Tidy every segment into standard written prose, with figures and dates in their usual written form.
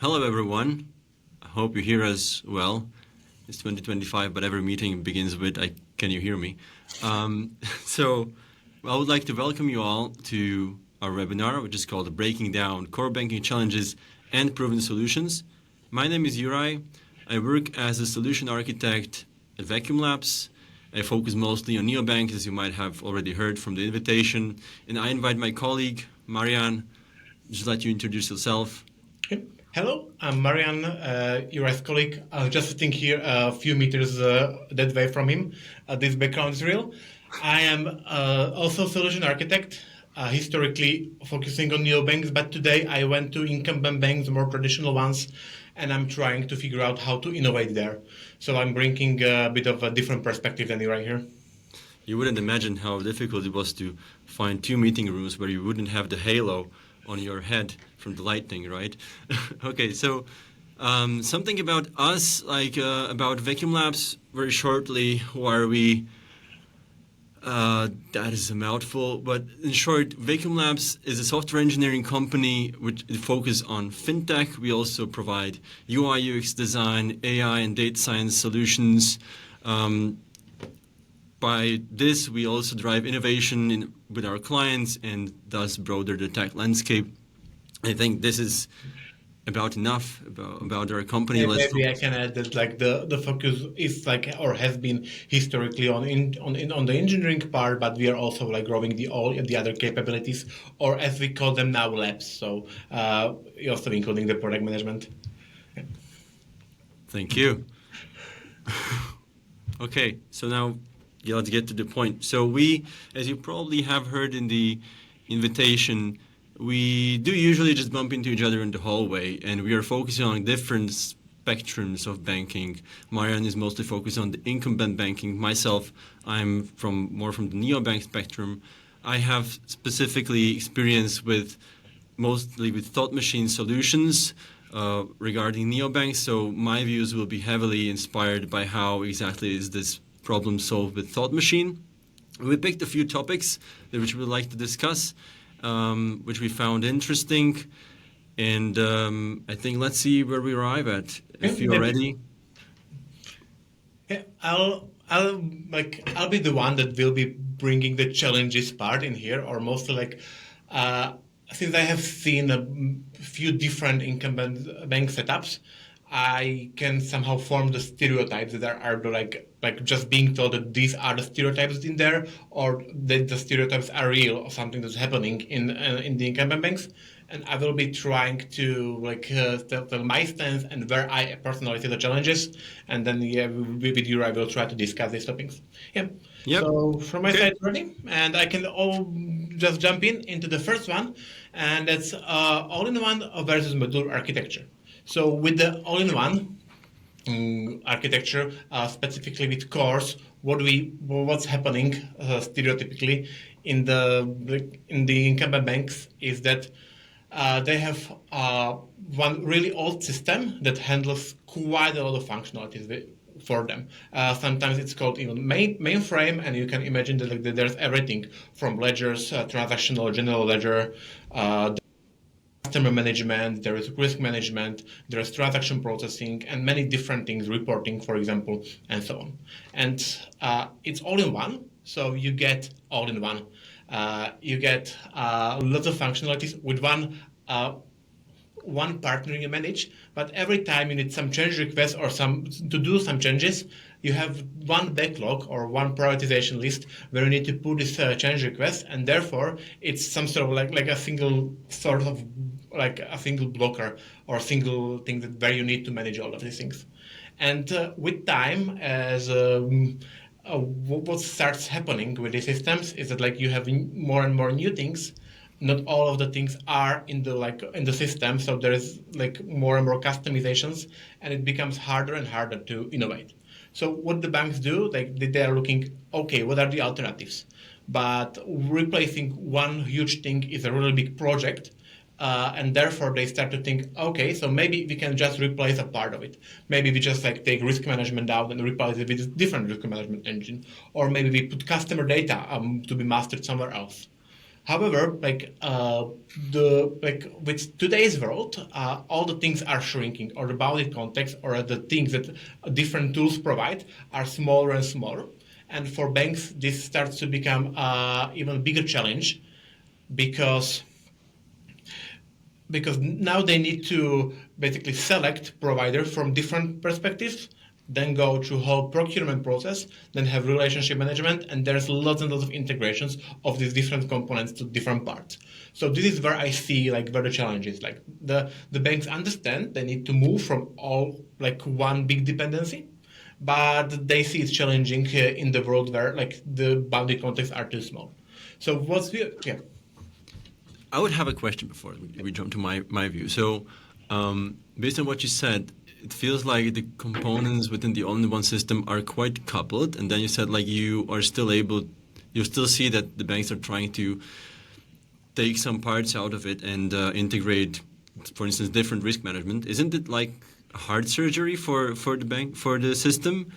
Hello, everyone. I hope you hear us well. It's 2025, but every meeting begins with, can you hear me? So I would like to welcome you all to our webinar, which is called Breaking Down Core Banking Challenges and Proven Solutions. My name is Juraj. I work as a solution architect at Vacuumlabs. I focus mostly on neobanks, as you might have already heard from the invitation. And I invite my colleague, Marian, just let you introduce yourself. Hello, I'm Marian, Juraj's colleague. I was just sitting here a few meters that way from him. This background is real. I am also a solution architect, historically focusing on neobanks, but today I went to incumbent banks, more traditional ones, and I'm trying to figure out how to innovate there. So I'm bringing a bit of a different perspective than you right here. You wouldn't imagine how difficult it was to find two meeting rooms where you wouldn't have the halo on your head from the lightning, right? Okay, so something about us, about Vacuumlabs, very shortly. Who are we? That is a mouthful, but in short, Vacuumlabs is a software engineering company which focuses on fintech. We also provide UI, UX design, AI, and data science solutions. By this, we also drive innovation with our clients and thus broader the tech landscape. I think this is about enough about our company. Yeah, maybe I can add that the focus is or has been historically on the engineering part, but we are also growing all the other capabilities, or as we call them now, labs. So also including the product management. Yeah. Thank you. Okay, so now let's get to the point. So we, as you probably have heard in the invitation, we do usually just bump into each other in the hallway, and we are focusing on different spectrums of banking. Marian is mostly focused on the incumbent banking. Myself, I'm more from the neobank spectrum. I have specifically experience mostly with thought machine solutions regarding neobanks, so my views will be heavily inspired by how exactly is this problem solved with thought machine. We picked a few topics which we would like to discuss, which we found interesting, and I think let's see where we arrive at. If you're ready. Yeah, I'll be the one that will be bringing the challenges part in here, or mostly since I have seen a few different incumbent bank setups, I can somehow form the stereotypes that are just being told that these are the stereotypes in there, or that the stereotypes are real, or something that's happening in the incumbent banks. And I will be trying to tell my stance and where I personally see the challenges, and then with you I will try to discuss these topics. Yeah. Yep. So from my side, ready, and I can all just jump into the first one, and that's all-in-one versus modular architecture. So with the all-in-one architecture, specifically with cores, what's happening stereotypically in the incumbent banks is that they have one really old system that handles quite a lot of functionalities for them. Sometimes it's called even mainframe, and you can imagine that there's everything from ledgers, transactional, general ledger, customer management, there is risk management, there is transaction processing, and many different things, reporting, for example, and so on. And it's all in one, so you get all in one. You get lots of functionalities with one partner you manage, but every time you need some change requests or to do some changes, you have one backlog or one prioritization list where you need to put this change request, and therefore it's some sort of like a single sort of like a single blocker or a single thing where you need to manage all of these things. And with time, as what starts happening with these systems is that you have more and more new things. Not all of the things are in the system, so there is more and more customizations, and it becomes harder and harder to innovate. So what the banks do, they are looking, okay, what are the alternatives? But replacing one huge thing is a really big project, and therefore they start to think, okay, so maybe we can just replace a part of it. Maybe we just take risk management out and replace it with a different risk management engine, or maybe we put customer data to be mastered somewhere else. However, the like with today's world, all the things are shrinking, or the bounded context, or the things that different tools provide are smaller and smaller. And for banks, this starts to become even bigger challenge because now they need to basically select provider from different perspectives, then go through whole procurement process, then have relationship management, and there's lots and lots of integrations of these different components to different parts. So this is where I see like where the challenge is. Like the banks understand they need to move from all like one big dependency, but they see it's challenging in the world where like the boundary contexts are too small. So what's the yeah. I would have a question before we jump to my view. So, based on what you said, it feels like the components within the all-in-one system are quite coupled. And then you said like you still see that the banks are trying to take some parts out of it and integrate, for instance, different risk management. Isn't it like heart surgery for the bank, for the system,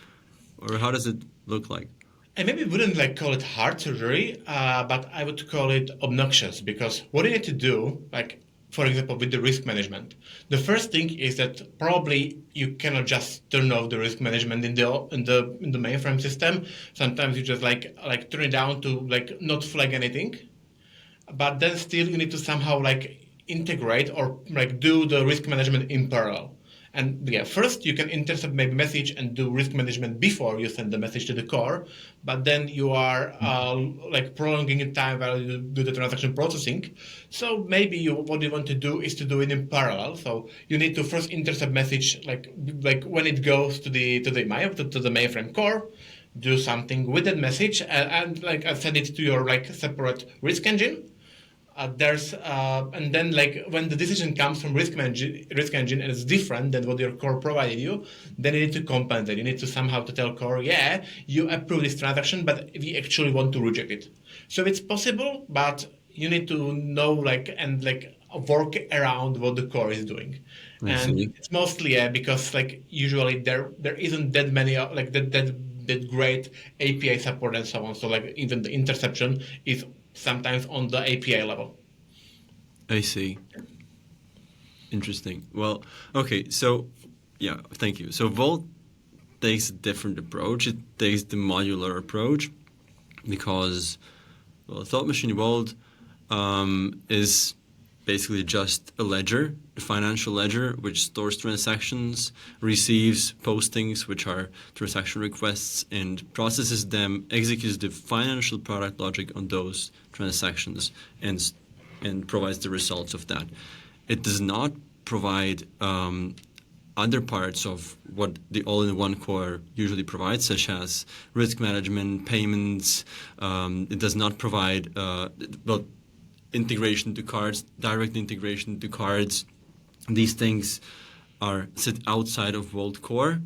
or how does it look like? I maybe wouldn't like call it heart surgery, but I would call it obnoxious because what you need to do, like for example, with the risk management, the first thing is that probably you cannot just turn off the risk management in the mainframe system. Sometimes you just like turn it down to like not flag anything, but then still you need to somehow like integrate or like do the risk management in parallel. And yeah, first you can intercept maybe message and do risk management before you send the message to the core, but then you are like prolonging the time while you do the transaction processing. So maybe what you want to do is to do it in parallel. So you need to first intercept message like when it goes to the mainframe core, do something with that message and like send it to your like separate risk engine. There's and then like when the decision comes from risk engine and it's different than what your core provided you, then you need to compensate. You need to somehow to tell core, yeah, you approve this transaction, but we actually want to reject it. So it's possible, but you need to know like and like work around what the core is doing. I And see. it's mostly because like usually there isn't that many like that great API support and so on. So like even the interception is sometimes on the API level. I see. Interesting. Well, okay. So, yeah, thank you. So Vault takes a different approach. It takes the modular approach because, well, Thought Machine Vault is basically just a ledger, a financial ledger, which stores transactions, receives postings, which are transaction requests, and processes them, executes the financial product logic on those transactions, and provides the results of that. It does not provide other parts of what the all-in-one core usually provides, such as risk management, payments. It does not provide well, integration to cards, direct integration to cards. These things are sit outside of Vault Core.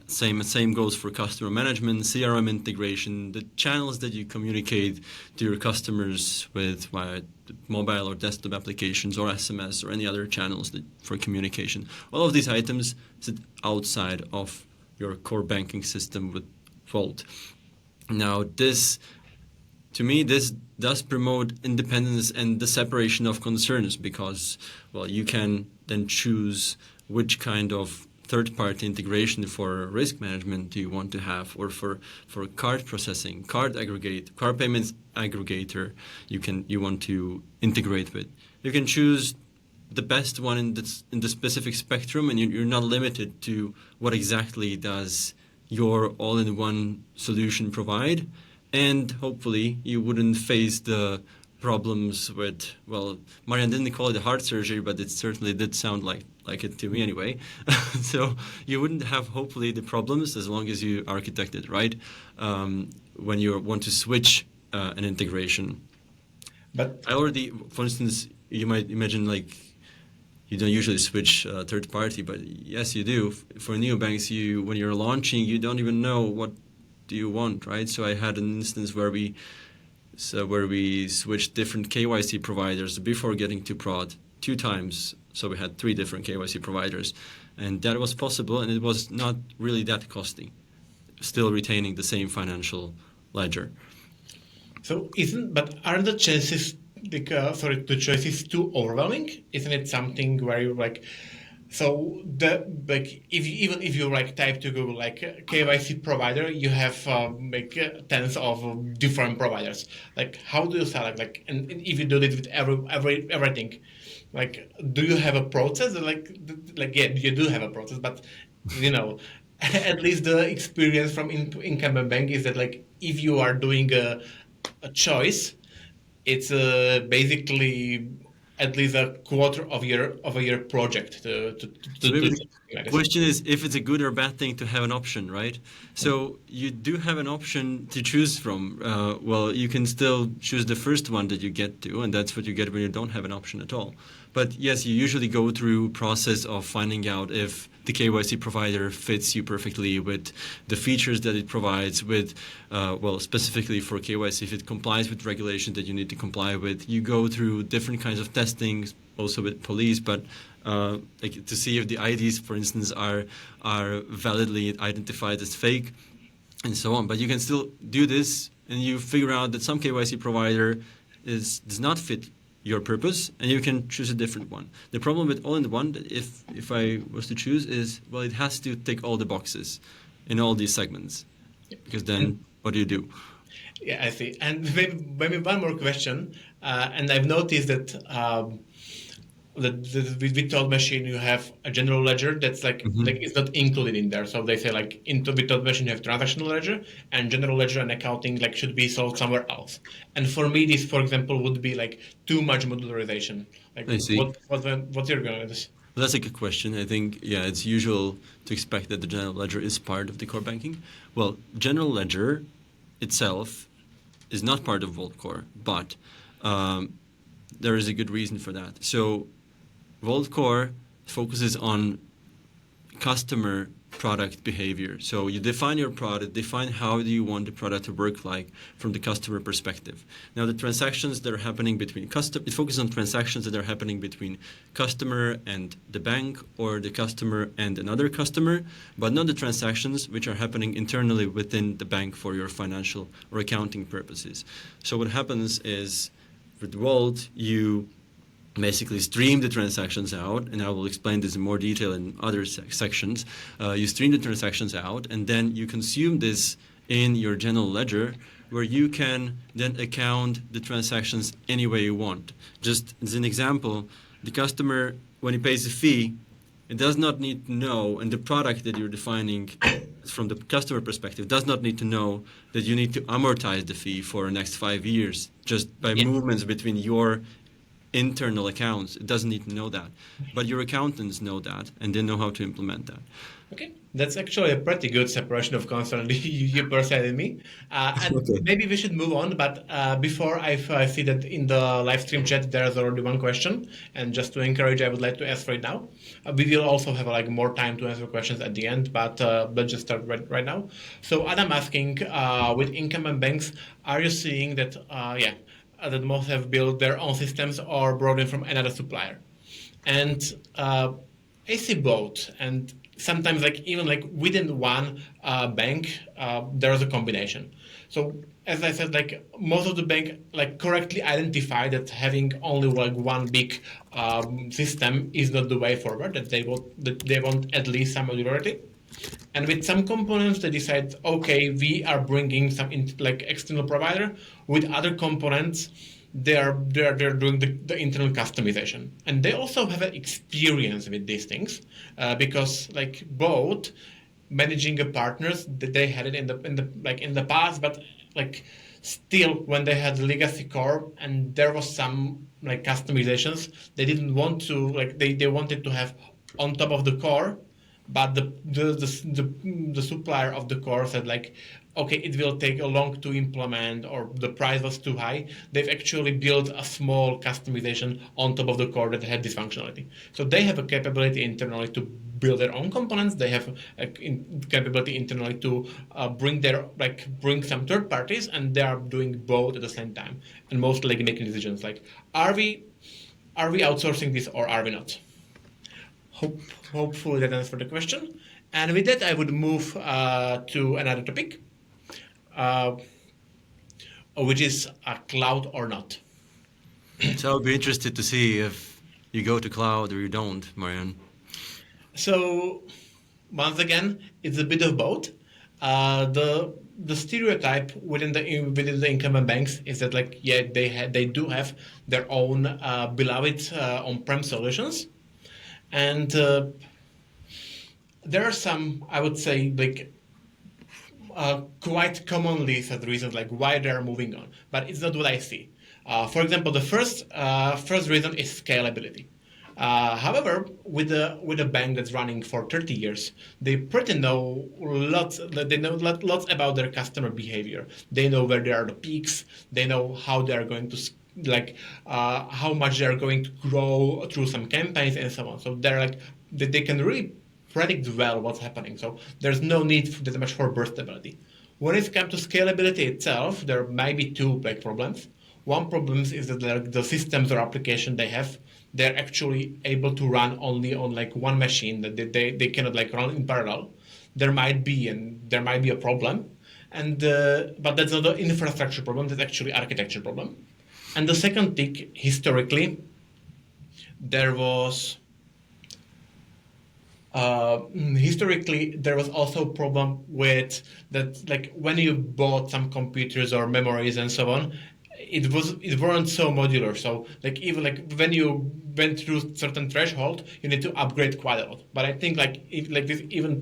Same goes for customer management, CRM integration, the channels that you communicate to your customers with via mobile or desktop applications or SMS or any other channels for communication. All of these items sit outside of your core banking system with Vault. Now, to me, this does promote independence and the separation of concerns because, well, you can then choose which kind of third-party integration for risk management do you want to have, or for card processing, card payments aggregator you want to integrate with. You can choose the best one in the specific spectrum, and you're not limited to what exactly does your all-in-one solution provide. And hopefully you wouldn't face the problems with, well, Marian didn't call it a heart surgery, but it certainly did sound like it to me anyway. So you wouldn't have, hopefully, the problems as long as you architect it right when you want to switch an integration. But For instance, you might imagine like you don't usually switch third party, but yes, you do. For neobanks, when you're launching, you don't even know what do you want, right? So I had an instance where we switched different KYC providers before getting to prod 2 times. So we had 3 different KYC providers, and that was possible, and it was not really that costly, still retaining the same financial ledger. are the chances the choice is too overwhelming? Isn't it something where you're like, so the like if you, even if you like type to Google like KYC provider, you have tens of different providers. Like how do you select and if you do this with everything, like do you have a process? Like yeah, you do have a process, but you know at least the experience from incumbent bank is that like if you are doing a choice, it's basically at least a quarter of a year project So to maybe the something like this. question is if it's a good or bad thing to have an option, right? So you do have an option to choose from. Well, you can still choose the first one that you get to, and that's what you get when you don't have an option at all. But yes, you usually go through process of finding out if the KYC provider fits you perfectly with the features that it provides, with well, specifically for KYC, if it complies with regulations that you need to comply with. You go through different kinds of testing, also with police, but like to see if the IDs, for instance, are validly identified as fake, and so on. But you can still do this, and you figure out that some KYC provider does not fit your purpose, and you can choose a different one. The problem with all-in-one, if I was to choose, is well, it has to tick all the boxes in all these segments, because then what do you do? Yeah, I see. And maybe one more question. And I've noticed that with Toad Machine you have a general ledger that's like Hmm. it's not included in there. So they say like into with Toad Machine you have transactional ledger and general ledger and accounting like should be sold somewhere else. And for me this, for example, would be like too much modularization. Like I see. what's your going with this? Well, that's a good question. I think, yeah, it's usual to expect that the general ledger is part of the core banking. Well, general ledger itself is not part of Vault Core, but um, there is a good reason for that. So Vault Core focuses on customer product behavior. So you define your product, define how do you want the product to work like from the customer perspective. Now the transactions that are happening between it focuses on transactions that are happening between customer and the bank or the customer and another customer, but not the transactions which are happening internally within the bank for your financial or accounting purposes. So what happens is with Vault, you basically stream the transactions out, and I will explain this in more detail in other sections. You stream the transactions out, and then you consume this in your general ledger, where you can then account the transactions any way you want. Just as an example, the customer, when he pays a fee, it does not need to know, and the product that you're defining from the customer perspective does not need to know that you need to amortize the fee for the next 5 years just by Yeah. movements between your internal accounts. It doesn't need to know that. But your accountants know that, and they know how to implement that. Okay, that's actually a pretty good separation of concern you persuaded me. And Okay. maybe we should move on, but before I see that in the live stream chat there's already one question, and just to encourage, I would like to ask right now. We will also have like more time to answer questions at the end, but let's just start right now. So Adam asking, with incumbent banks, are you seeing that that most have built their own systems or brought in from another supplier? And I see both, and sometimes like even like within one bank, there's a combination. So as I said, like most of the bank like correctly identify that having only like one big system is not the way forward. That they want at least some modularity. And with some components, they decide, okay, we are bringing some like external provider. With other components, they're doing the internal customization, and they also have an experience with these things because like both managing a partners that they had it in the past, but like still when they had the legacy core and there was some like customizations they didn't want to like they wanted to have on top of the core, but the supplier of the core said like, okay, it will take a long to implement or the price was too high. They've actually built a small customization on top of the core that had this functionality. So they have a capability internally to build their own components. They have a capability internally to bring some third parties, and they are doing both at the same time, and mostly like making decisions like, are we outsourcing this or are we not? Hopefully that answers the question. And with that, I would move to another topic, uh, which is cloud or not. So I'll be interested to see if you go to cloud or you don't, Marianne. So once again, it's a bit of both. The stereotype within the incumbent banks is that like yeah they do have their own beloved on-prem solutions, and there are some I would say like quite commonly said reasons like why they are moving on, but it's not what I see. For example, the first reason is scalability. However, with a bank that's running for 30 years, they pretty know lots. They know lots about their customer behavior. They know where there are the peaks. They know how they are going to how much they are going to grow through some campaigns and so on. So they're like they can really predict well what's happening. So there's no need that much for burst stability. When it comes to scalability itself, there might be two big problems. One problem is that the systems or application they have, they're actually able to run only on like one machine that they cannot like run in parallel. There might be a problem, and but that's not an infrastructure problem. That's actually architecture problem. And the second thing, historically, there was historically there was also a problem with that like when you bought some computers or memories and so on it weren't so modular, so like even like when you went through certain threshold you need to upgrade quite a lot, but I think like if, like this even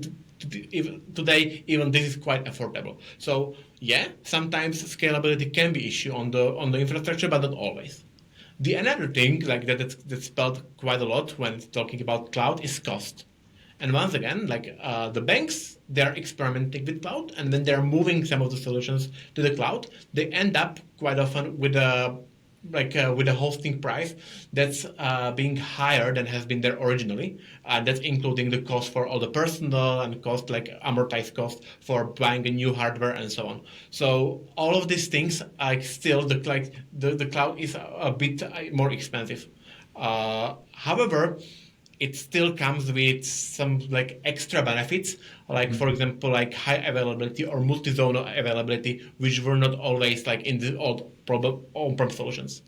today even this is quite affordable. So yeah, sometimes scalability can be issue on the infrastructure but not always. The another thing like that's spelled quite a lot when talking about cloud is cost. And once again, like the banks, they're experimenting with cloud, and when they're moving some of the solutions to the cloud, they end up quite often with a with a hosting price that's being higher than has been there originally. That's including the cost for all the personnel and cost like amortized cost for buying a new hardware and so on. So all of these things, still the cloud is a bit more expensive. However, it still comes with some like extra benefits, like for example, like high availability or multi-zonal availability, which were not always like in the old problem on-prem solutions.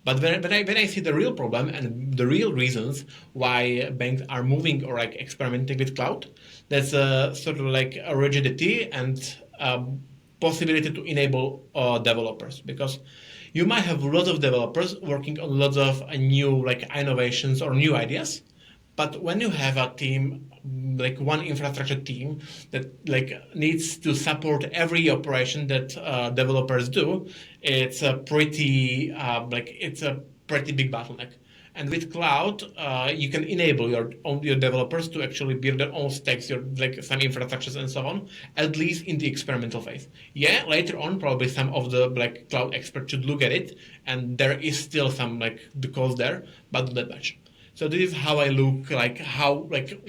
But when I see the real problem and the real reasons why banks are moving or like experimenting with cloud, that's sort of like a rigidity and possibility to enable developers, because you might have lots of developers working on lots of new like innovations or new ideas, but when you have a team, like one infrastructure team that like needs to support every operation that developers do, it's a pretty it's a pretty big bottleneck. And with cloud, you can enable your developers to actually build their own stacks, your like some infrastructures and so on. At least in the experimental phase. Yeah, later on, probably some of the like cloud experts should look at it, and there is still some like the cost there, but not that much. So this is how I look like how like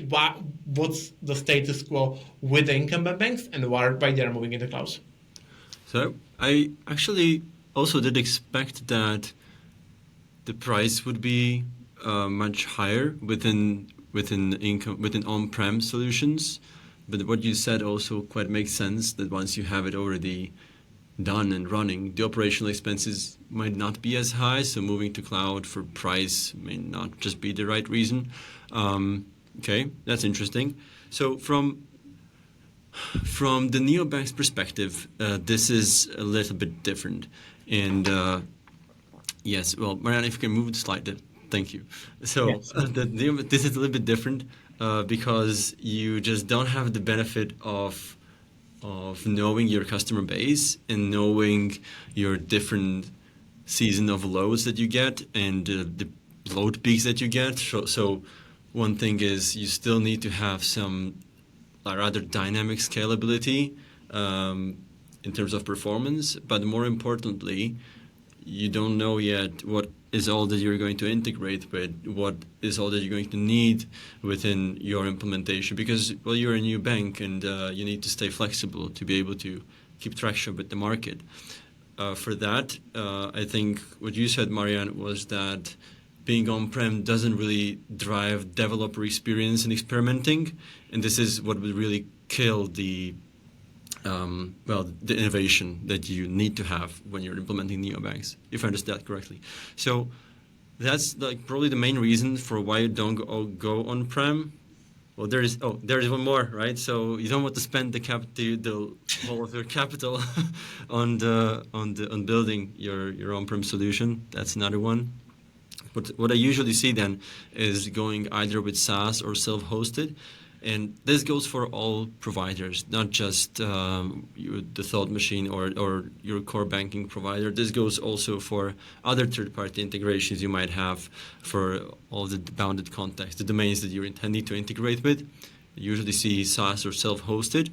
what's the status quo with the incumbent banks and why they are moving into clouds. So I actually also did expect that the price would be much higher within on-prem solutions, but what you said also quite makes sense that once you have it already done and running, the operational expenses might not be as high. So moving to cloud for price may not just be the right reason. Okay, that's interesting. So from the neobank's perspective, this is a little bit different. And yes, well, Marianne, if you can move the slide, thank you. So Yes. this is a little bit different because you just don't have the benefit of knowing your customer base and knowing your different season of loads that you get and the load peaks that you get. So one thing is you still need to have some rather dynamic scalability in terms of performance, but more importantly, you don't know yet what is all that you're going to integrate with, what is all that you're going to need within your implementation, because well, you're a new bank and you need to stay flexible to be able to keep traction with the market. For that, I think what you said, Marianne, was that being on-prem doesn't really drive developer experience and experimenting, and this is what would really kill the innovation that you need to have when you're implementing neobanks, if I understand that correctly. So That's like probably the main reason for why you don't go on-prem. Well, there is one more, right? So you don't want to spend the whole of your capital on building your on-prem solution. That's another one. But what I usually see then is going either with SaaS or self-hosted, and this goes for all providers, not just the Thought Machine or your core banking provider. This goes also for other third-party integrations you might have for all the bounded context, the domains that you're intending to integrate with. You usually see SaaS or self-hosted.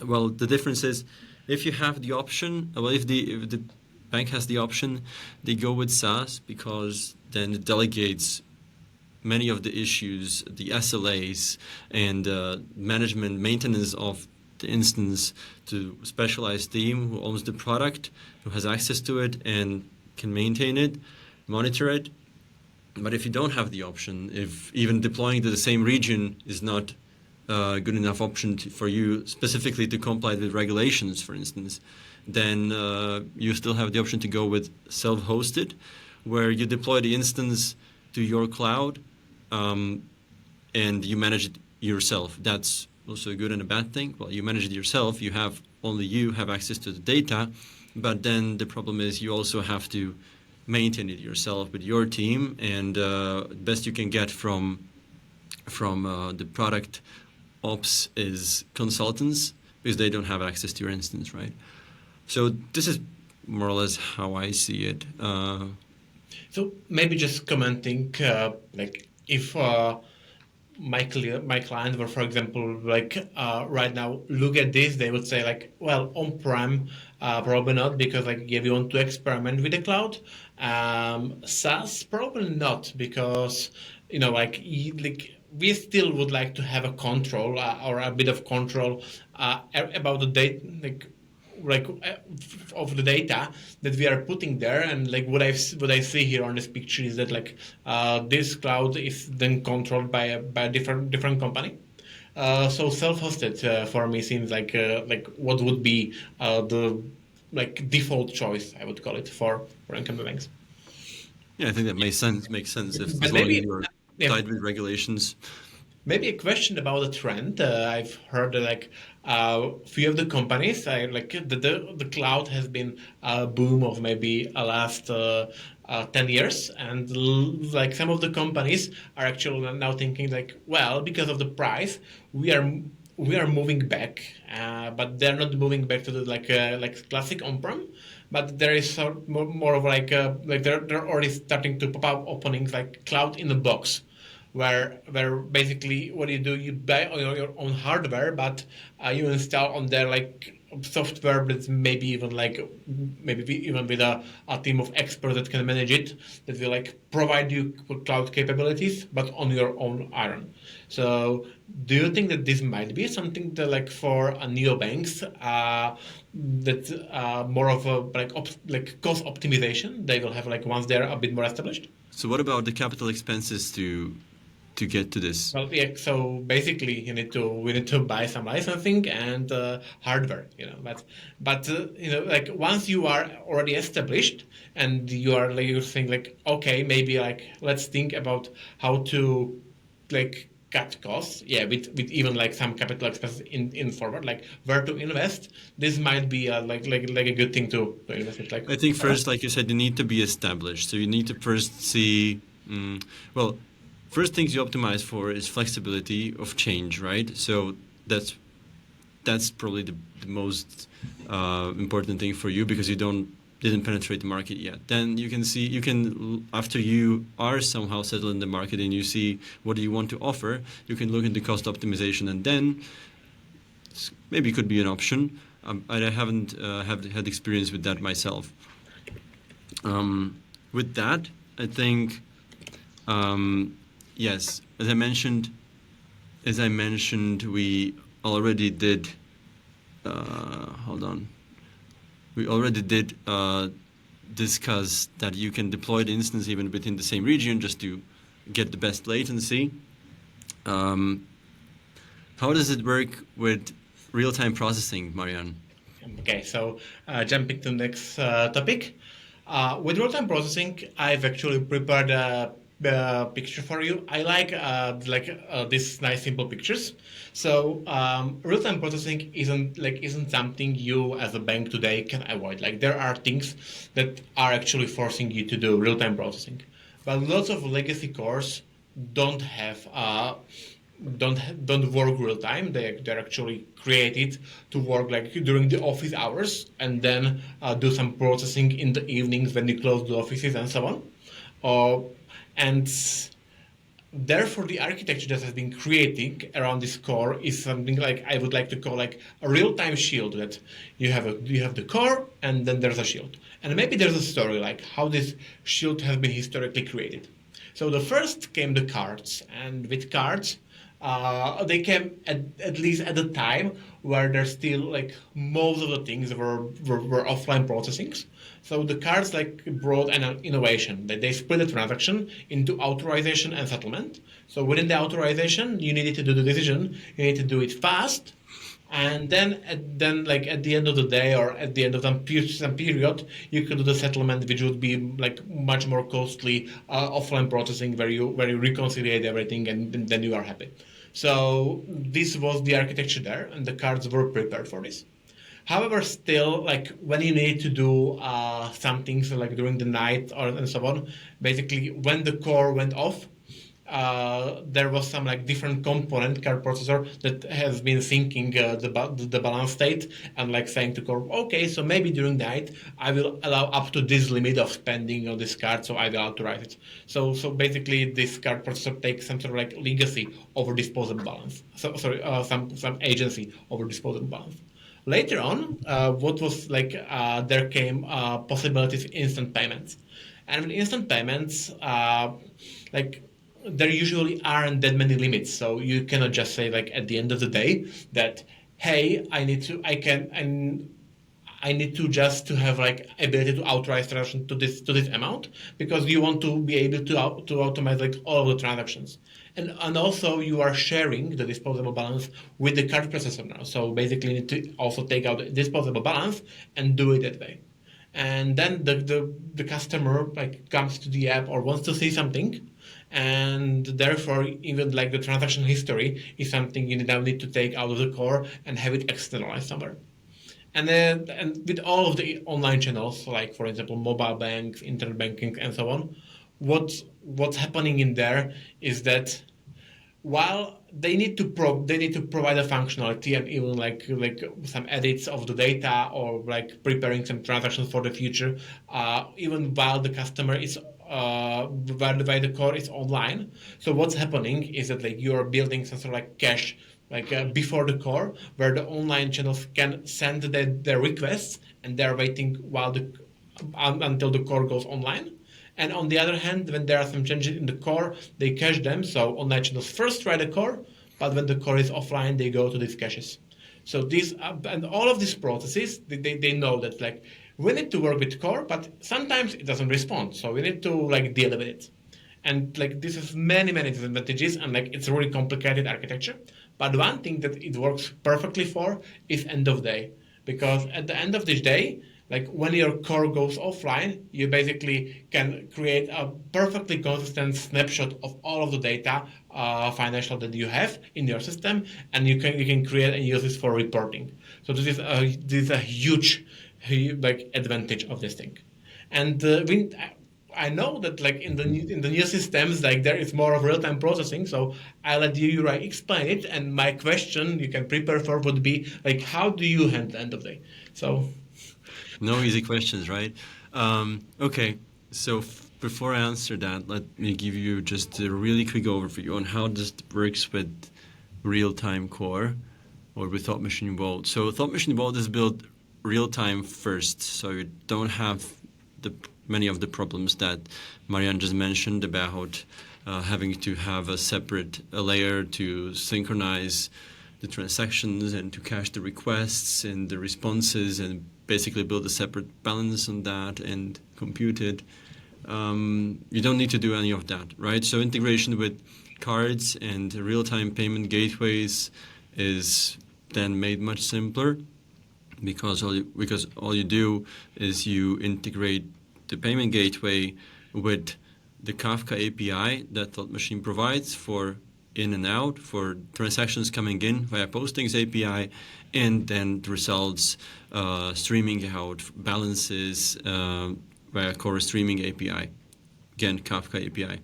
Well, the difference is if you have the option, well, if the bank has the option, they go with SaaS because then it delegates many of the issues, the SLAs, and management maintenance of the instance to a specialized team who owns the product, who has access to it and can maintain it, monitor it. But if you don't have the option, if even deploying to the same region is not a good enough option for you specifically to comply with regulations, for instance, then you still have the option to go with self-hosted, where you deploy the instance to your cloud and you manage it yourself. That's also a good and a bad thing. Well, you manage it yourself. You have access to the data, but then the problem is you also have to maintain it yourself with your team, and best you can get from the product ops is consultants because they don't have access to your instance, right? So this is more or less how I see it. So maybe just commenting, like if my client were, for example, like right now look at this, they would say like, well, on-prem, probably not because like yeah, we want to experiment with the cloud. SaaS probably not because like we still would like to have a control or a bit of control about the data, of the data that we are putting there, and like what I see here on this picture is that like this cloud is then controlled by a different company. So self-hosted for me seems like what would be the like default choice, I would call it, for incumbent banks. Yeah, I think that makes sense. Makes sense if But as long as maybe you're yeah, tied with regulations. maybe a question about the trend. I've heard that like a few of the companies, like the cloud has been a boom of maybe a last 10 years. And like some of the companies are actually now thinking like, well, because of the price, we are moving back, but they're not moving back to the like classic on-prem. But there is more of like they're already starting to pop up openings like cloud in the box, where basically what you do, you buy your own hardware, but you install on there like software that's maybe even with a team of experts that can manage it, that will like provide you cloud capabilities but on your own iron. So do you think that this might be something that like for neobanks that more of a like cost optimization they will have like once they're a bit more established? So what about the capital expenses to get to this? Well, yeah. So basically, we need to buy some licensing and hardware. Like once you are already established and you are like you think like okay, maybe like let's think about how to like cut costs. Yeah, with even like some capital expenses in forward, like where to invest. This might be like a good thing to invest in. Like I think first, like you said, you need to be established. So you need to first see, well, first things you optimize for is flexibility of change, right? So that's probably the most important thing for you because you didn't penetrate the market yet. Then you can after you are somehow settled in the market and you see what do you want to offer, you can look into cost optimization, and then maybe it could be an option. I haven't had experience with that myself. With that, I think yes, as I mentioned, we already did. Hold on. We already did discuss that you can deploy the instance even within the same region just to get the best latency. How does it work with real-time processing, Marianne? okay, so jumping to the next topic. With real-time processing, I've actually prepared a picture for you. I like these nice simple pictures. So real-time processing isn't something you as a bank today can avoid. Like there are things that are actually forcing you to do real-time processing, but lots of legacy cores don't have don't work real time. They're actually created to work like during the office hours and then do some processing in the evenings when you close the offices and so on. Uh, and therefore, the architecture that has been creating around this core is something like I would like to call like a real-time shield. That you have the core and then there's a shield, and maybe there's a story like how this shield has been historically created. So the first came the cards, and with cards, they came at least at the time where there's still like most of the things were offline processings. So the cards like brought an innovation that they split the transaction into authorization and settlement. So within the authorization, you needed to do the decision, you need to do it fast, and then like at the end of the day or at the end of some period, you could do the settlement, which would be like much more costly offline processing where you reconcile everything and then you are happy. So this was the architecture there, and the cards were prepared for this. However, still, like when you need to do some things like during the night or and so on, basically when the core went off, there was some like different component card processor that has been thinking the balance state and like saying to core, okay, so maybe during the night I will allow up to this limit of spending on this card, so I will authorize it. So basically, this card processor takes some sort of like legacy over disposable balance. So sorry, some agency over disposable balance. Later on, what was like there came possibilities of instant payments, and with instant payments, like there usually aren't that many limits, so you cannot just say like at the end of the day that hey, I need to just to have like ability to authorize transaction to this amount because you want to be able to automate like all of the transactions. And also you are sharing the disposable balance with the card processor now. So basically you need to also take out the disposable balance and do it that way. And then the customer like comes to the app or wants to see something, and therefore even like the transaction history is something you now need to take out of the core and have it externalized somewhere. And with all of the online channels, like for example mobile banks, internet banking, and so on, what's happening in there is that while they need to provide a functionality and even like some edits of the data or like preparing some transactions for the future, even while the customer is while the core is online. So what's happening is that like you are building some sort of like cache like before the core, where the online channels can send their requests and they're waiting while until the core goes online. And on the other hand, when there are some changes in the core, they cache them. So online channels first try the core, but when the core is offline, they go to these caches. So these and all of these processes, they know that like we need to work with core, but sometimes it doesn't respond. So we need to like deal with it. And like this has many disadvantages, and like it's a really complicated architecture. But one thing that it works perfectly for is end of day, because at the end of this day, like when your core goes offline, you basically can create a perfectly consistent snapshot of all of the data, financial that you have in your system, and you can create and use this for reporting. So this is a huge like advantage of this thing. And I know that like in the new systems, like there is more of real time processing. So I'll let you like explain it. And my question you can prepare for would be like, how do you handle end of day? So. No easy questions, right? Okay, so before I answer that, let me give you just a really quick overview on how this works with real-time core or with Thought Machine Vault. So Thought Machine Vault is built real-time first, so you don't have many of the problems that Marianne just mentioned about having to have a separate layer to synchronize the transactions and to cache the requests and the responses and basically build a separate balance on that and compute it. You don't need to do any of that, right? So integration with cards and real-time payment gateways is then made much simpler because all you do is you integrate the payment gateway with the Kafka API that Thought Machine provides for in and out, for transactions coming in via postings API, and then the results streaming out balances via core streaming API. Again, Kafka API.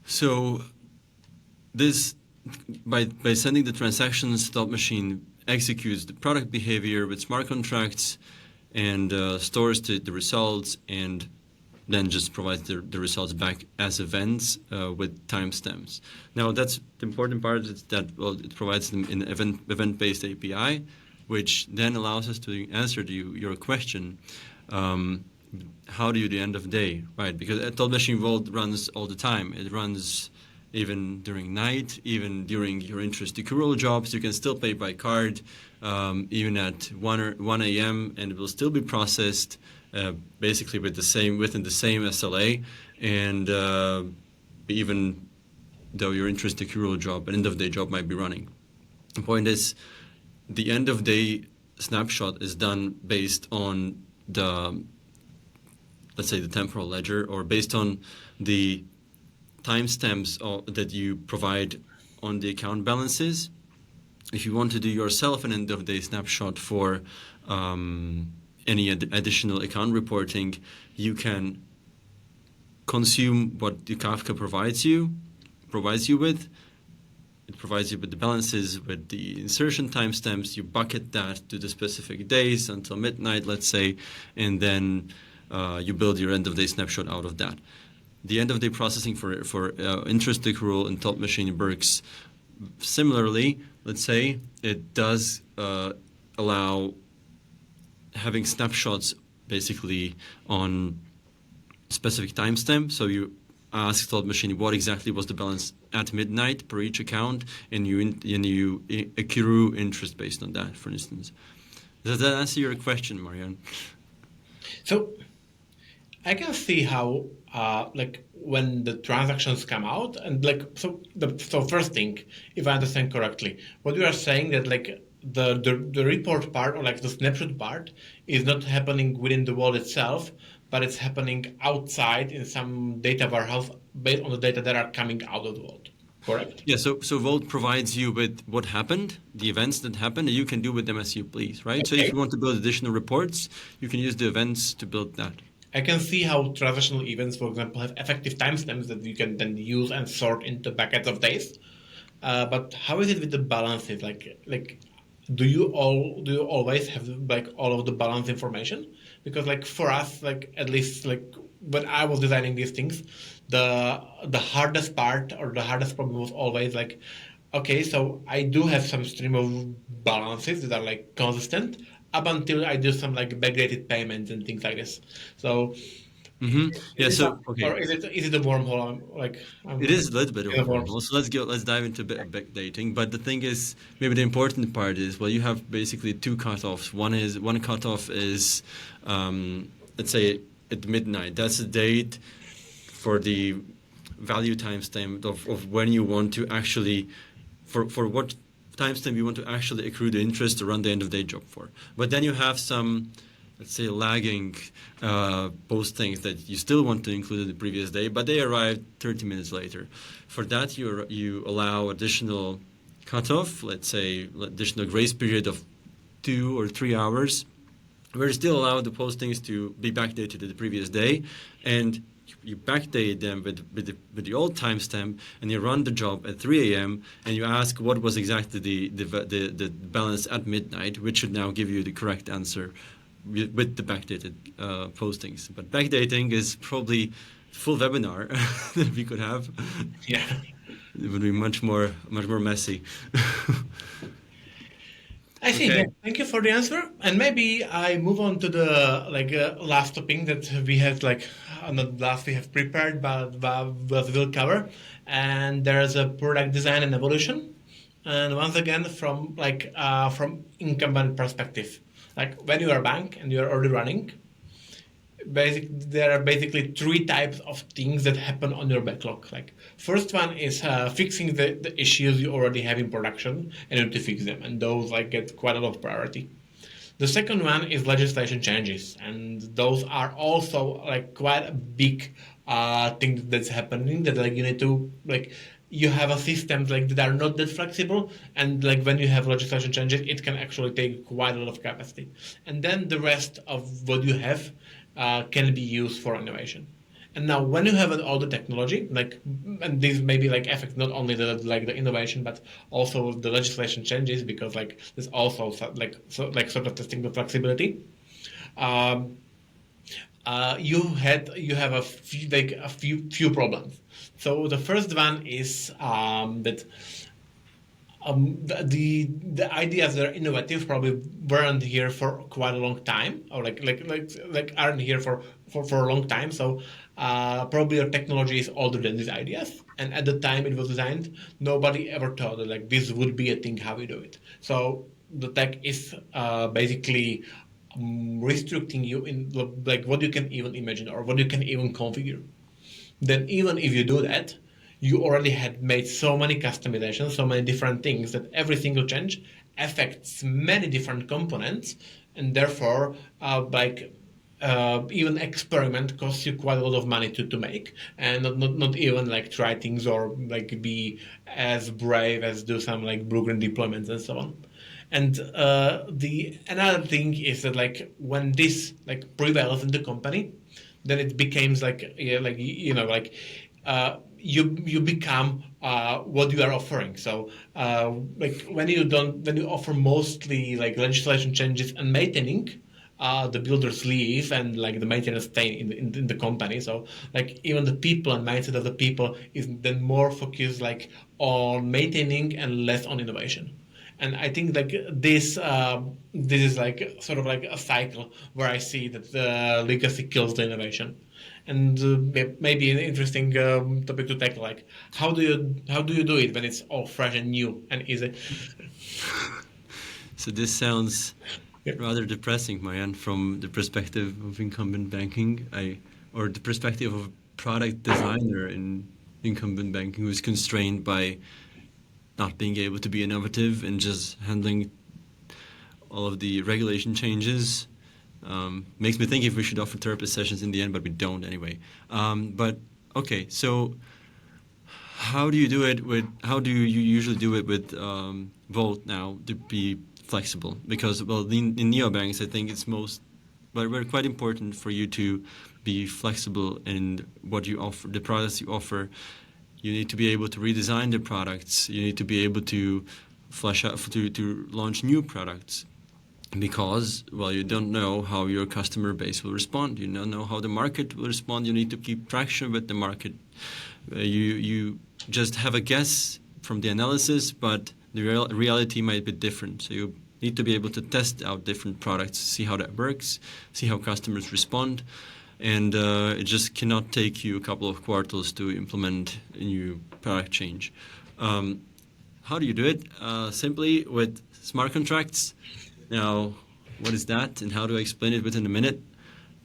So this, by sending the transactions, Thought Machine executes the product behavior with smart contracts and stores the results, and then just provides the results back as events with timestamps. Now, that's the important part, is that, well, it provides them in event-based API, which then allows us to answer your question. How do you do the end of day, right? Because Thought Machine Vault runs all the time. It runs even during night, even during your interest accrual jobs. You can still pay by card, even at 1 a.m., and it will still be processed basically within the same SLA, and even though your interest accrual job, an end of day job, might be running. The point is, the end of day snapshot is done based on the, let's say, the temporal ledger, or based on the timestamps that you provide on the account balances. If you want to do yourself an end of day snapshot for any additional account reporting, you can consume what the Kafka provides you with. It provides you with the balances, with the insertion timestamps. You bucket that to the specific days until midnight, let's say, and then you build your end of day snapshot out of that. The end of day processing for interest accrual in Thought Machine works similarly. Let's say it does allow having snapshots basically on specific timestamp. So you ask Thought Machine what exactly was the balance at midnight per each account, and you accrue interest based on that, for instance. Does that answer your question, Marian? So I can see how when the transactions come out, and so first thing, if I understand correctly, what you are saying that the report part, or the snapshot part, is not happening within the vault itself, but it's happening outside in some data warehouse based on the data that are coming out of the vault. Correct? Yeah, so Vault provides you with what happened, the events that happened, and you can do with them as you please, right? Okay. So if you want to build additional reports, you can use the events to build that. I can see how transactional events, for example, have effective timestamps that you can then use and sort into buckets of days. But how is it with the balances? Do you always have all of the balance information? Because for us, at least when I was designing these things, the hardest part, or the hardest problem was always okay, so I do have some stream of balances that are consistent up until I do some backdated payments and things like this. So Yeah. So okay. Or is it a wormhole? It is a little bit of a wormhole. So let's dive into backdating. But the thing is, maybe the important part is, well, you have basically two cutoffs. One cutoff is, let's say at midnight. That's the date for the value timestamp of when you want to actually, for what timestamp you want to actually accrue the interest to run the end of day job for. But then you have some, let's say, lagging postings that you still want to include in the previous day, but they arrived 30 minutes later. For that, you allow additional cutoff, let's say additional grace period of 2 or 3 hours, where you still allow the postings to be backdated to the previous day, and you backdate them with the old timestamp, and you run the job at 3 a.m. and you ask what was exactly the balance at midnight, which should now give you the correct answer with the backdated postings. But backdating is probably full webinar that we could have. Yeah, it would be much more messy. I see. Okay. Thank you for the answer. And maybe I move on to the last topic that we have not last we have prepared, but we'll cover. And there's a product design and evolution. And once again, from incumbent perspective, when you are a bank and you are already running, there are basically 3 types of things that happen on your backlog. First one is fixing the issues you already have in production and you have to fix them, and those get quite a lot of priority. The second one is legislation changes, and those are also like quite a big thing that's happening. That like you need to like you have a systems like that are not that flexible, and like when you have legislation changes, it can actually take quite a lot of capacity, and then the rest of what you have can be used for innovation. And now, when you have all the technology, like, and these maybe like affect not only the innovation, but also the legislation changes because like there's also like sort of testing the flexibility. Um, you have a few problems. So the first one is that the ideas that are innovative probably weren't here for quite a long time, or like aren't here for a long time. So probably your technology is older than these ideas, and at the time it was designed, nobody ever thought that like this would be a thing how we do it. So the tech is basically restricting you in like what you can even imagine or what you can even configure. Then even if you do that, you already had made so many customizations, so many different things that every single change affects many different components, and therefore, even experiment costs you quite a lot of money to make, and not even like try things or like be as brave as do some like blueprint deployments and so on. And the another thing is that like when this like prevails in the company, then it becomes like yeah, like like you become what you are offering. So like when you offer mostly like legislation changes and maintaining, the builders leave and like the maintenance stay in the company. So like even the people and mindset of the people is then more focused like on maintaining and less on innovation. And I think like this is like sort of like a cycle where I see that the legacy kills the innovation. And maybe an interesting topic to tackle, like how do you do it when it's all fresh and new and easy? So this sounds Yeah. rather depressing, Marianne, from the perspective of incumbent banking, or the perspective of a product designer in incumbent banking who's constrained by not being able to be innovative and just handling all of the regulation changes. Makes me think if we should offer therapist sessions in the end, but we don't anyway. But okay, so how do you usually do it with Volt now to be flexible? Because well, in neobanks, I think it's but we're quite important for you to be flexible in what you offer, the products you offer. You need to be able to redesign the products. You need to be able to flesh out to launch new products because well, you don't know how your customer base will respond. You don't know how the market will respond. You need to keep traction with the market. You just have a guess from the analysis, but the reality might be different. So you need to be able to test out different products, see how that works, see how customers respond, and it just cannot take you a couple of quarters to implement a new product change. How do you do it? Simply with smart contracts. Now, what is that, and how do I explain it within a minute?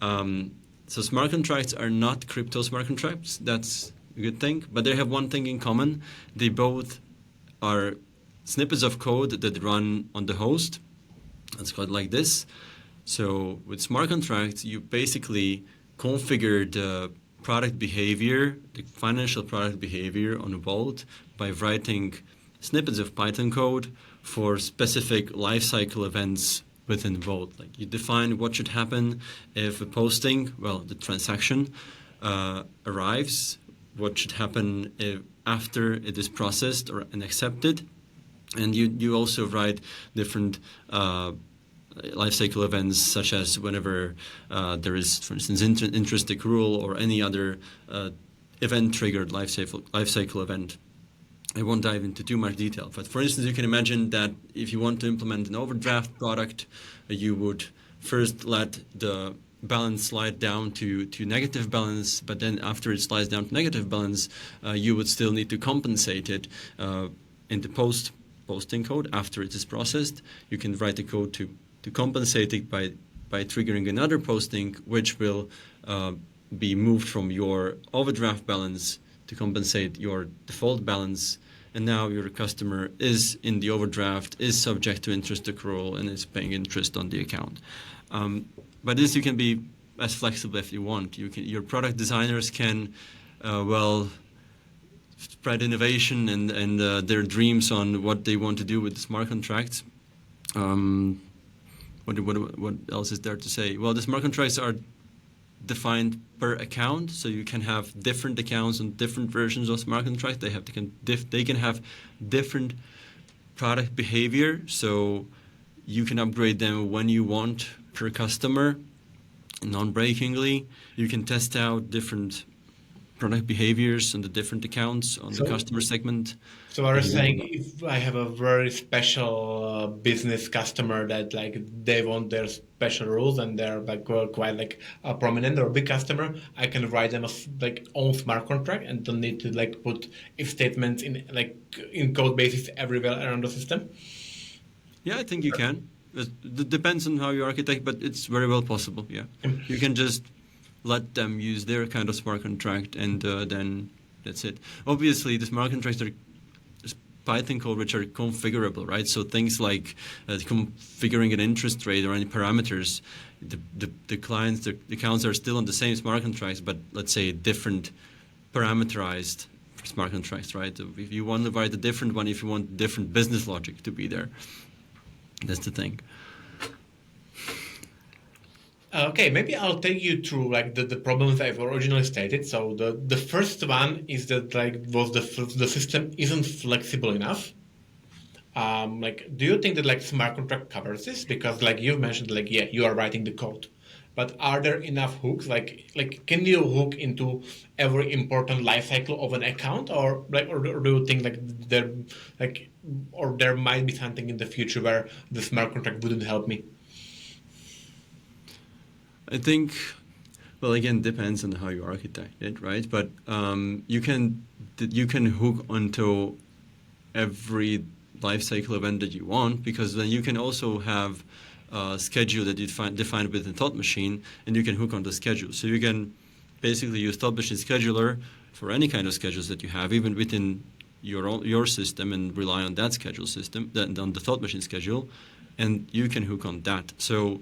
So smart contracts are not crypto smart contracts. That's a good thing, but they have one thing in common. They both are snippets of code that run on the host. It's called like this. So with smart contracts, you basically configure the product behavior, the financial product behavior on Vault by writing snippets of Python code for specific lifecycle events within Vault. Like you define what should happen if a posting, well, the transaction arrives, what should happen after it is processed and accepted, and you also write different lifecycle events, such as whenever there is, for instance, interest accrual or any other event-triggered lifecycle event. I won't dive into too much detail, but for instance, you can imagine that if you want to implement an overdraft product, you would first let the balance slide down to negative balance, but then after it slides down to negative balance, you would still need to compensate it in the posting code after it is processed. You can write the code to compensate it by triggering another posting, which will be moved from your overdraft balance to compensate your default balance, and now your customer is in the overdraft, is subject to interest accrual, and is paying interest on the account. But this you can be as flexible if you want. Your product designers can, spread innovation and their dreams on what they want to do with the smart contracts. What else is there to say? Well, the smart contracts are defined per account, so you can have different accounts and different versions of smart contracts. They can have different product behavior, so you can upgrade them when you want per customer, non-breakingly. You can test out different product behaviors on the different accounts on the customer segment. So I was saying, if I have a very special business customer that like they want their special rules and they're like quite like a prominent or a big customer, I can write them a like own smart contract and don't need to like put if statements in code bases everywhere around the system. Yeah, I think you can. It depends on how you architect, but it's very well possible. Yeah, you can just let them use their kind of smart contract, and then that's it. Obviously, the smart contracts are Python code which are configurable, right? So things like configuring an interest rate or any parameters, the clients, the accounts are still on the same smart contracts, but let's say different parameterized smart contracts, right? So if you want to write a different one, if you want different business logic to be there, that's the thing. Okay, maybe I'll take you through like the problems I've originally stated. So the first one is that like the system isn't flexible enough. Do you think that like smart contract covers this? Because like you've mentioned, like yeah, you are writing the code, but are there enough hooks? Like can you hook into every important life cycle of an account, or do you think there might be something in the future where the smart contract wouldn't help me? I think, well, again, depends on how you architect it, right? But you can hook onto every life cycle event that you want, because then you can also have a schedule that you define within Thought Machine, and you can hook on the schedule. So you can basically use Thought Machine Scheduler for any kind of schedules that you have, even within your system, and rely on that schedule system, on the Thought Machine schedule, and you can hook on that. So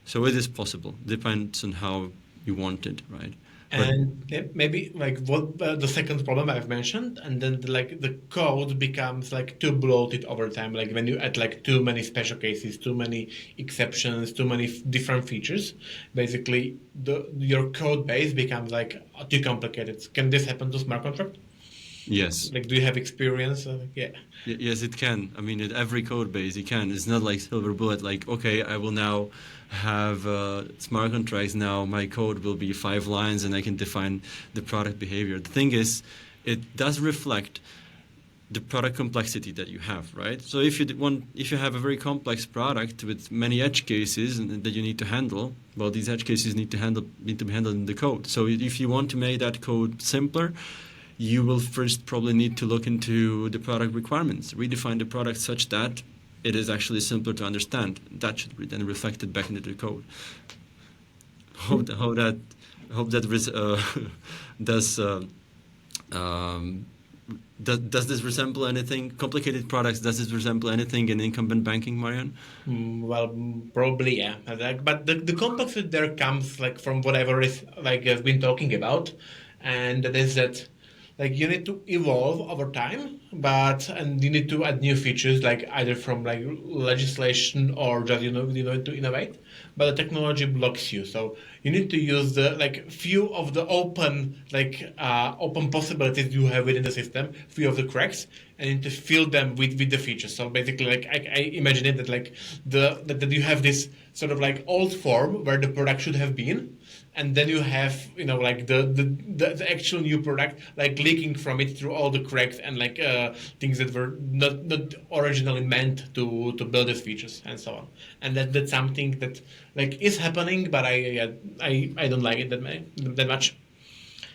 it is possible. Depends on how you want it, right? And maybe like what the second problem I've mentioned, and then the code becomes like too bloated over time. Like when you add like too many special cases, too many exceptions, too many different features, basically your code base becomes like too complicated. Can this happen to smart contract? Yes. Like, do you have experience? Yeah. Yes, it can. I mean, at every code base, it can. It's not like silver bullet. Like, okay, I will now have smart contracts. Now my code will be 5 lines, and I can define the product behavior. The thing is, it does reflect the product complexity that you have, right? So if you have a very complex product with many edge cases that you need to handle, well, these edge cases need to be handled in the code. So if you want to make that code simpler, you will first probably need to look into the product requirements, redefine the product such that it is actually simpler to understand. That should be then reflected back into the code. Hope that does this resemble anything? Complicated products, does this resemble anything in incumbent banking, Marian? Well, probably yeah. But the complexity there comes like from what I've already I've been talking about, and that is that like you need to evolve over time, and you need to add new features like either from like legislation or just to innovate. But the technology blocks you, so you need to use the like few of the open possibilities you have within the system, few of the cracks, and you need to fill them with the features. So basically, like I imagine it that like that you have this sort of like old form where the product should have been, and then you have like the actual new product like leaking from it through all the cracks and like things that were not originally meant to build these features and so on. And that's something that like is happening, but I don't like it that much.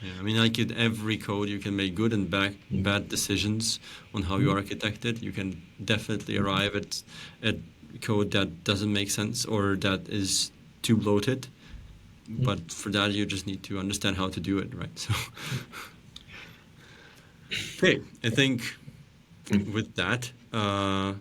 Yeah, I mean, like in every code, you can make good and bad decisions on how you architect it. You can definitely arrive at code that doesn't make sense or that is too bloated. But for that, you just need to understand how to do it, right? So, okay, I think with that, I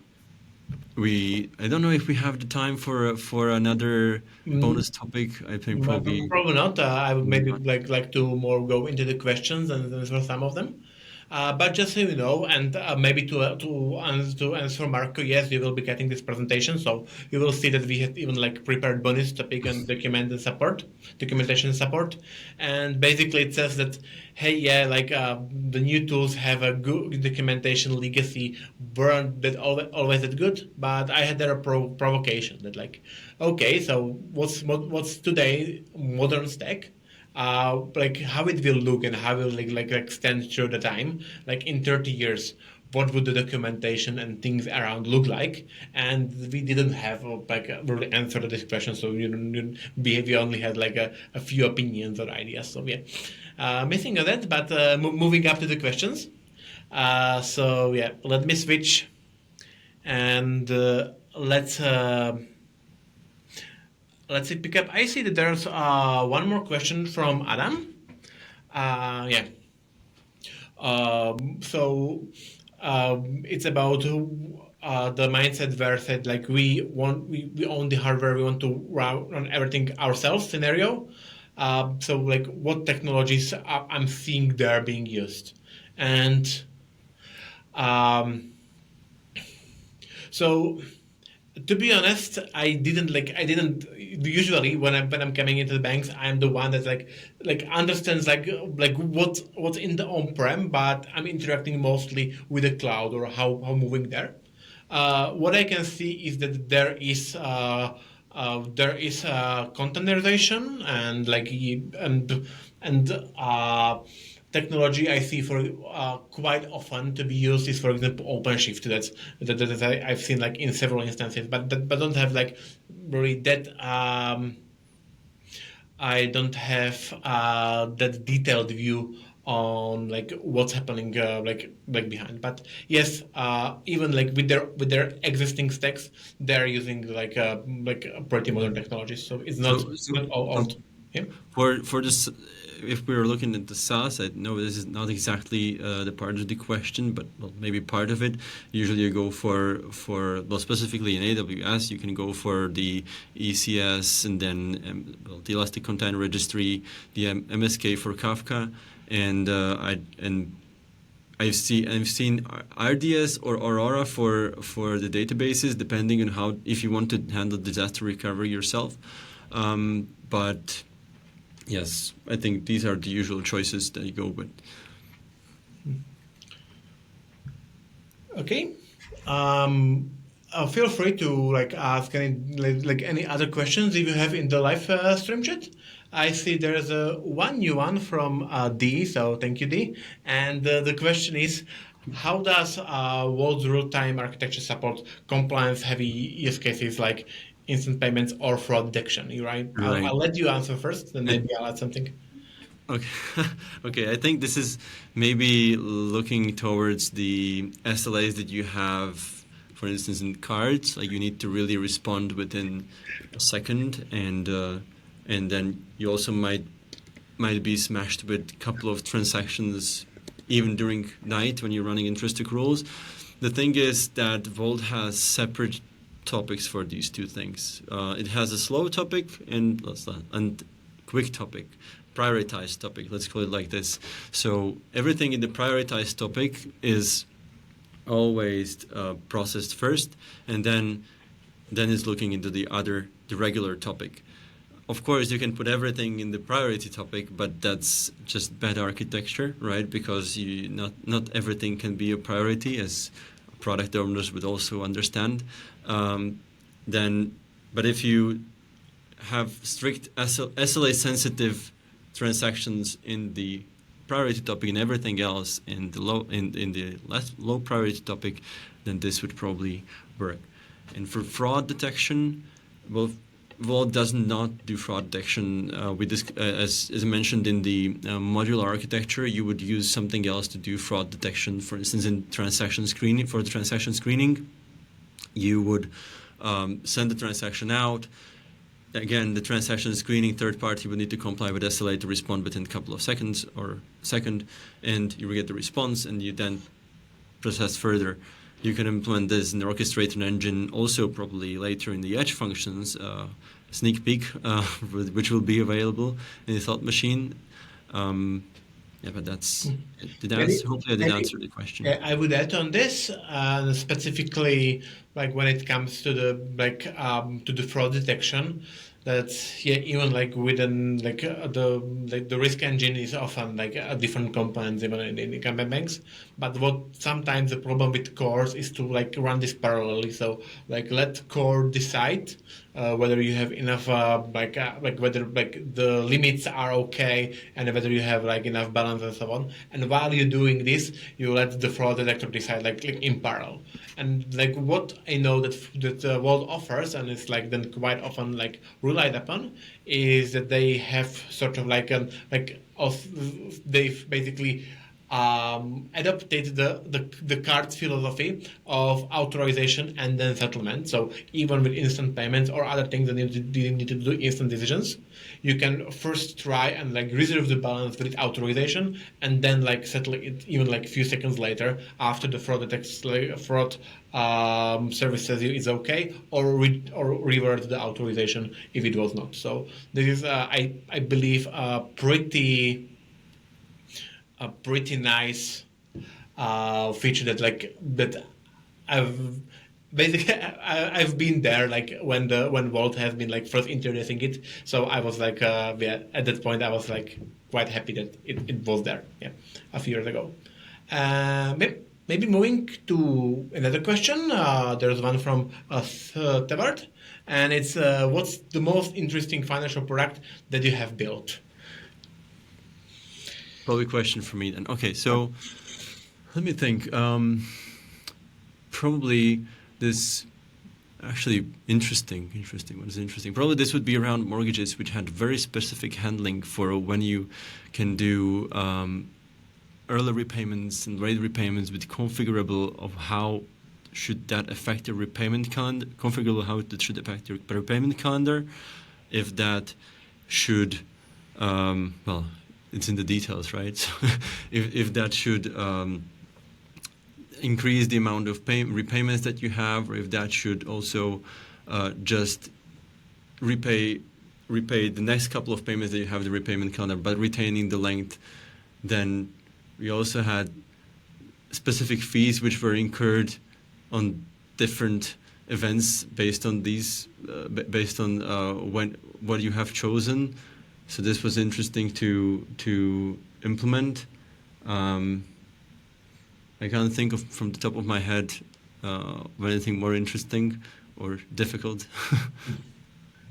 don't know if we have the time for another Mm, bonus topic. I think probably Probably not. I would maybe not. like to more go into the questions and answer some of them. But just so you know, and maybe to answer Marco, yes, you will be getting this presentation, so you will see that we had even like prepared bonus topic and documentation support, and basically it says that hey, yeah, like the new tools have a good documentation legacy, weren't that always that good, but I had there a provocation that like, okay, so what's today modern stack? Like how it will look and how it will like extend through the time, like in 30 years, what would the documentation and things around look like? And we didn't have like a really answer to this question, so we only had like a few opinions or ideas. So yeah, missing of that, but moving up to the questions. So yeah, let me switch and let's see, pick up. I see that there's one more question from Adam. Yeah. It's about the mindset where said like we own the hardware, we want to run everything ourselves scenario. So like what technologies I'm seeing there being used, and um, so to be honest, I didn't usually when I'm coming into the banks, I'm the one that like understands like what's in the on-prem, but I'm interacting mostly with the cloud or how moving there. What I can see is that there is containerization and and technology I see for quite often to be used is, for example, OpenShift. That I've seen like in several instances, but don't have like really that. I don't have that detailed view on like what's happening like behind. But yes, even like with their existing stacks, they're using like a pretty modern technologies. So it's not So, so, not all so old. Yeah. for this, if we were looking at the SaaS, I know this is not exactly the part of the question, but well, maybe part of it. Usually, you go for well, specifically in AWS, you can go for the ECS and then well, the Elastic Container Registry, the MSK for Kafka, and I've seen RDS or Aurora for the databases, depending on how if you want to handle disaster recovery yourself. But yes, I think these are the usual choices that you go with. Okay. Feel free to like ask like any other questions if you have in the live stream chat. I see there's one new one from D, so thank you D. And the question is, how does Vault's real-time architecture support compliance-heavy use cases like instant payments or fraud detection? You right? Right. I'll let you answer first, then maybe And I'll add something. okay, okay. I think this is maybe looking towards the SLAs that you have, for instance, in cards. Like you need to really respond within a second, and then you also might be smashed with a couple of transactions even during night when you're running interest accruals. The thing is that Vault has separate topics for these two things. It has a slow topic and quick topic, prioritized topic. Let's call it like this. So everything in the prioritized topic is always processed first, and then is looking into the regular topic. Of course, you can put everything in the priority topic, but that's just bad architecture, right? Because not everything can be a priority, as product owners would also understand. Then, but if you have strict SLA sensitive transactions in the priority topic and everything else in the less low priority topic, then this would probably work. And for fraud detection, well, Vault does not do fraud detection. As mentioned in the modular architecture, you would use something else to do fraud detection. For instance, in transaction screening, for the transaction screening, you would send the transaction out. Again, the transaction screening third party would need to comply with SLA to respond within a couple of seconds or second, and you will get the response, and you then process further, you can implement this in the orchestrator engine, also probably later in the edge functions, sneak peek, which will be available in the Thought Machine. Yeah, but that's hopefully I did answer the question. I would add on this, specifically like when it comes to the to the fraud detection. That's even like within the risk engine is often like a different components even in incumbent banks. But what sometimes the problem with cores is to like run this parallelly. So like let core decide whether you have enough whether like the limits are okay and whether you have like enough balance and so on. And while you're doing this, you let the fraud detector decide like in parallel. And like what I know that the world offers, and it's like then quite often like relied upon, is that they have sort of they've basically adopted the card's philosophy of authorization and then settlement. So even with instant payments or other things that you need to do instant decisions, you can first try and like reserve the balance with authorization and then like settle it even like a few seconds later after the fraud detects fraud service says it's okay, or revert the authorization if it was not. So this is I believe a pretty nice feature that I've basically I've been there like when Vault has been like first introducing it. So I was like at that point I was like quite happy that it was there a few years ago. Maybe moving to another question. There's one from Tevart, and it's what's the most interesting financial product that you have built? Probably a question for me then. Okay, so let me think. Probably this actually interesting. What is interesting? Probably this would be around mortgages, which had very specific handling for when you can do early repayments and late repayments with configurable of how should that affect your repayment calendar, configurable how it should affect your repayment calendar, if that should, well, it's in the details, right? So if that should increase the amount of repayments that you have, or if that should also just repay the next couple of payments that you have the repayment calendar, but retaining the length. Then we also had specific fees which were incurred on different events based on these, based on what you have chosen. So this was interesting to implement. I can't think of from the top of my head of anything more interesting or difficult.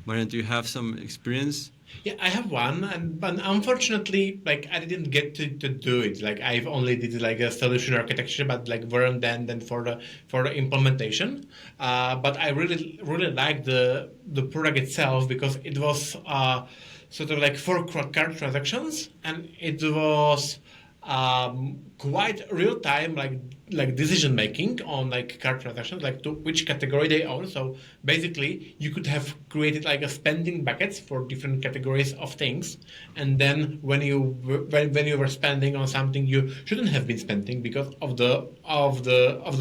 Marian, do you have some experience? Yeah, I have one, but unfortunately, like I didn't get to do it. Like I've only did like a solution architecture, but like weren't then for the implementation. But I really liked the product itself because it was sort of like for card transactions, and it was quite real time like decision making on like card transactions, like to which category they own. So basically you could have created like a spending buckets for different categories of things, and then when you were spending on something you shouldn't have been spending because of the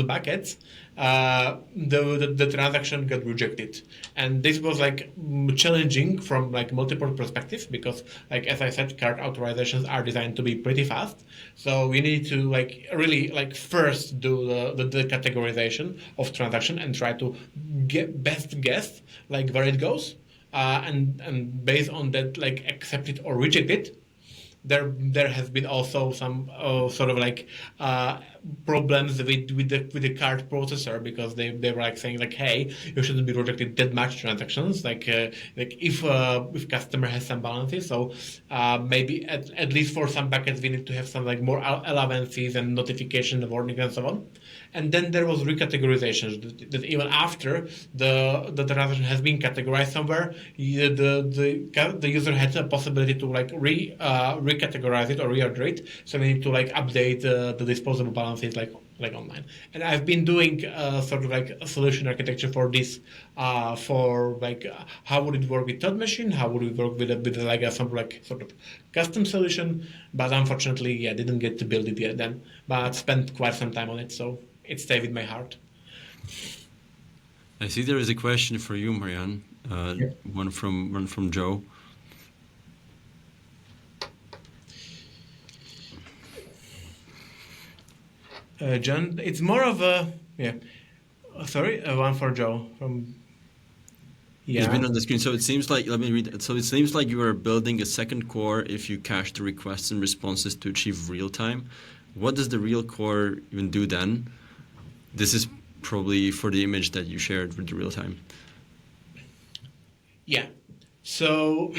buckets, the transaction got rejected. And this was like challenging from like multiple perspectives because, like as I said, card authorizations are designed to be pretty fast. So we need to like really like first do the categorization of transaction and try to get best guess like where it goes, and based on that like accept it or reject it. There has been also some sort of like problems with the card processor because they were like saying like, hey, you shouldn't be rejecting that much transactions, like if customer has some balances. So maybe at least for some buckets we need to have some like more allowances and notification warning and so on. And then there was recategorization that even after the transaction has been categorized somewhere, the user had a possibility to like recategorize it or reorder it. So we need to like update the disposable balances like online. And I've been doing sort of like a solution architecture for this, for like how would it work with Thought Machine, how would it work with like some like sort of custom solution. But unfortunately, yeah, didn't get to build it yet then. But spent quite some time on it, so it stayed with my heart. I see there is a question for you, Marianne. Yeah. One from Joe. John, it's more of a yeah. Sorry, one for Joe from He's been yeah. on the screen. So it seems like, let me read it. So it seems like you are building a second core if you cache the requests and responses to achieve real time. What does the real core even do then? This is probably for the image that you shared with the real time. Yeah. So,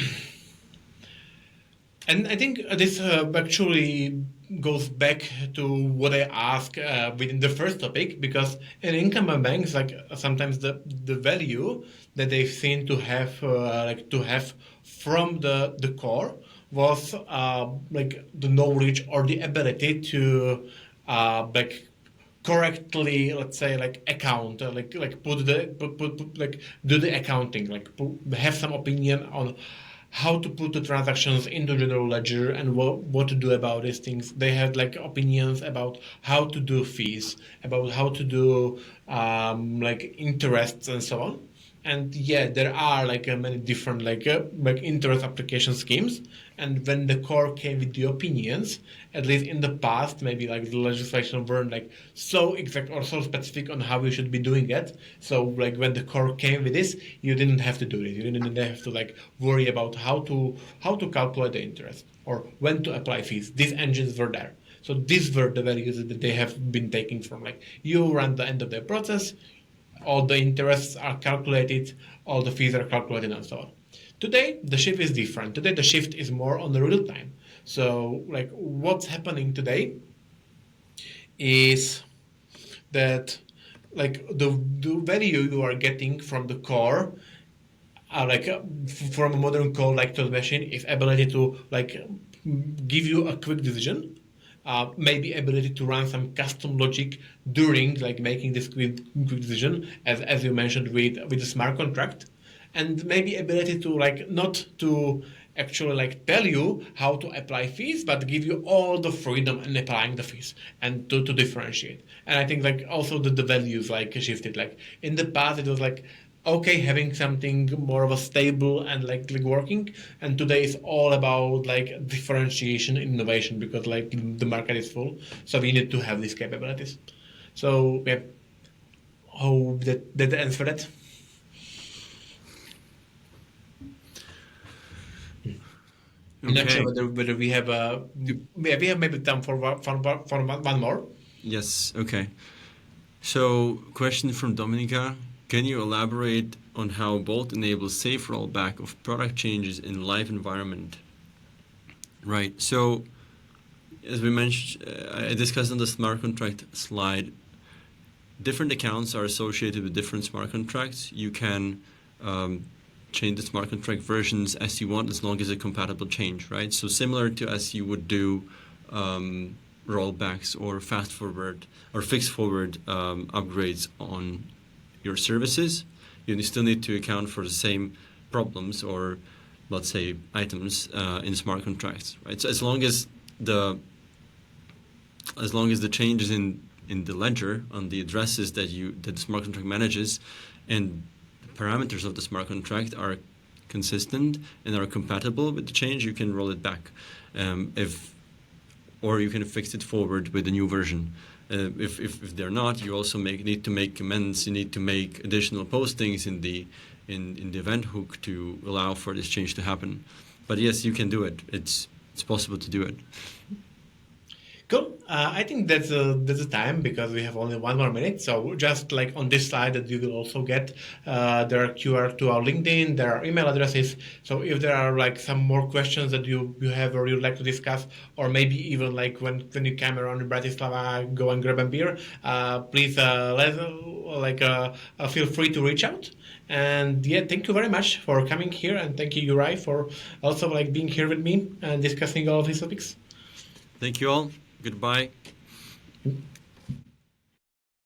and I think this actually goes back to what I asked within the first topic, because in incumbent banks, like sometimes the value that they seem to have from the core was like the knowledge or the ability to like correctly, let's say, like account, like put like do the accounting, like have some opinion on how to put the transactions into general ledger and what to do about these things. They had like opinions about how to do fees, about how to do like interests and so on. And yeah, there are like many different like interest application schemes. And when the core came with the opinions, at least in the past, maybe like the legislation weren't like so exact or so specific on how we should be doing it. So like when the core came with this, you didn't have to do it. You didn't have to like worry about how to calculate the interest or when to apply fees. These engines were there. So these were the values that they have been taking from like you run the end of the process, all the interests are calculated, all the fees are calculated, and so on. Today, the shift is different. Today, the shift is more on the real time. So, like, what's happening today is that, like, the value you are getting from the core, from a modern core like Toast Machine, is ability to like give you a quick decision, maybe ability to run some custom logic during like making this quick decision, as you mentioned with the smart contract, and maybe ability to like not to actually like tell you how to apply fees, but give you all the freedom in applying the fees and to differentiate. And I think like also the values like shifted. Like in the past, it was like okay having something more of a stable and like working, and today is all about like differentiation innovation, because like the market is full, so we need to have these capabilities. So yeah, hope that answer that. I'm not sure Okay. whether we have we have maybe time for one more. Yes. Okay. So, question from Dominica. Can you elaborate on how Bolt enables safe rollback of product changes in live environment? Right. So, as we mentioned, I discussed on the smart contract slide, different accounts are associated with different smart contracts. You can change the smart contract versions as you want, as long as a compatible change, right? So similar to as you would do rollbacks or fast forward or fix forward upgrades on your services, you still need to account for the same problems or, let's say, items in smart contracts, right? So as long as the changes in the ledger on the addresses that the smart contract manages and the parameters of the smart contract are consistent and are compatible with the change, you can roll it back. Or you can fix it forward with a new version. If they're not, you also need to make amends. You need to make additional postings in the event hook to allow for this change to happen. But yes, you can do it. It's possible to do it. Cool. I think that's the time because we have only 1 more minute. So just like on this slide, that you will also get there are QR to our LinkedIn, there are email addresses. So if there are like some more questions that you have or you'd like to discuss, or maybe even like when you come around in Bratislava, go and grab a beer. Please feel free to reach out. And yeah, thank you very much for coming here, and thank you, Uri, for also like being here with me and discussing all of these topics. Thank you all. Goodbye.